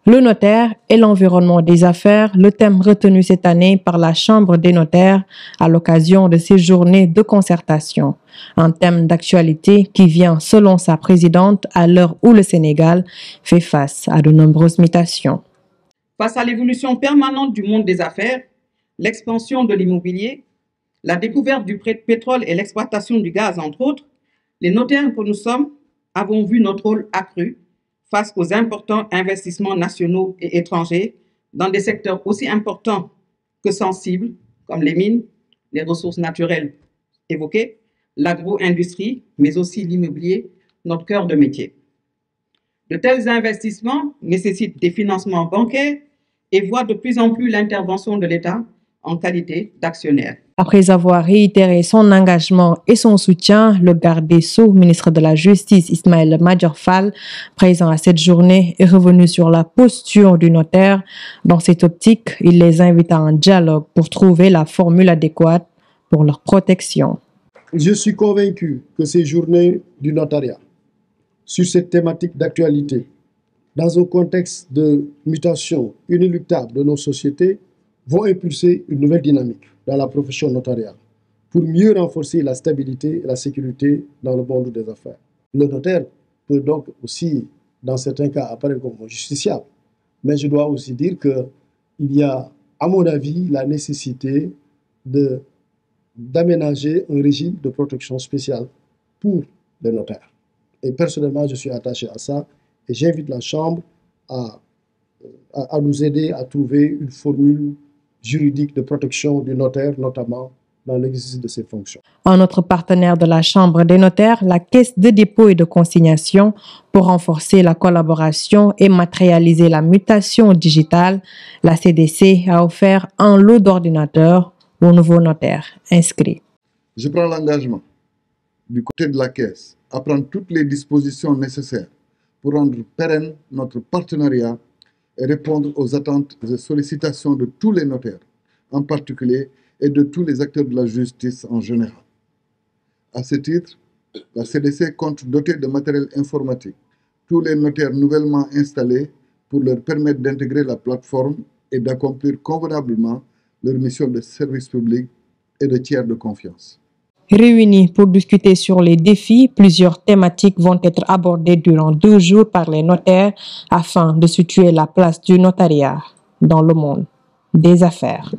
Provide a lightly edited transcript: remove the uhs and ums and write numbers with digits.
Le notaire et l'environnement des affaires, le thème retenu cette année par la Chambre des notaires à l'occasion de ces journées de concertation. Un thème d'actualité qui vient, selon sa présidente, à l'heure où le Sénégal fait face à de nombreuses mutations. Face à l'évolution permanente du monde des affaires, l'expansion de l'immobilier, la découverte du pétrole et l'exploitation du gaz, entre autres, les notaires que nous sommes avons vu notre rôle accru face aux importants investissements nationaux et étrangers dans des secteurs aussi importants que sensibles, comme les mines, les ressources naturelles évoquées, l'agro-industrie, mais aussi l'immobilier, notre cœur de métier. De tels investissements nécessitent des financements bancaires et voient de plus en plus l'intervention de l'État en qualité d'actionnaire. Après avoir réitéré son engagement et son soutien, le garde des Sceaux, ministre de la Justice Ismaïla Madior Fall, présent à cette journée, est revenu sur la posture du notaire. Dans cette optique, il les invite à un dialogue pour trouver la formule adéquate pour leur protection. Je suis convaincu que ces journées du notariat, sur cette thématique d'actualité, dans un contexte de mutation inéluctable de nos sociétés, vont impulser une nouvelle dynamique dans la profession notariale pour mieux renforcer la stabilité et la sécurité dans le monde des affaires. Le notaire peut donc aussi, dans certains cas, apparaître comme justiciable. Mais je dois aussi dire qu'il y a, à mon avis, la nécessité d'aménager un régime de protection spéciale pour les notaires. Et personnellement, je suis attaché à ça et j'invite la Chambre à nous aider à trouver une formule juridique de protection du notaire, notamment dans l'exercice de ses fonctions. Un autre partenaire de la Chambre des notaires, la Caisse de dépôt et de consignation, pour renforcer la collaboration et matérialiser la mutation digitale, la CDC a offert un lot d'ordinateurs aux nouveaux notaires inscrits. Je prends l'engagement du côté de la Caisse à prendre toutes les dispositions nécessaires pour rendre pérenne notre partenariat et répondre aux attentes et sollicitations de tous les notaires, en particulier, et de tous les acteurs de la justice en général. À ce titre, la CDC compte doter de matériel informatique tous les notaires nouvellement installés pour leur permettre d'intégrer la plateforme et d'accomplir convenablement leur mission de service public et de tiers de confiance. Réunis pour discuter sur les défis, plusieurs thématiques vont être abordées durant 2 jours par les notaires afin de situer la place du notariat dans le monde des affaires.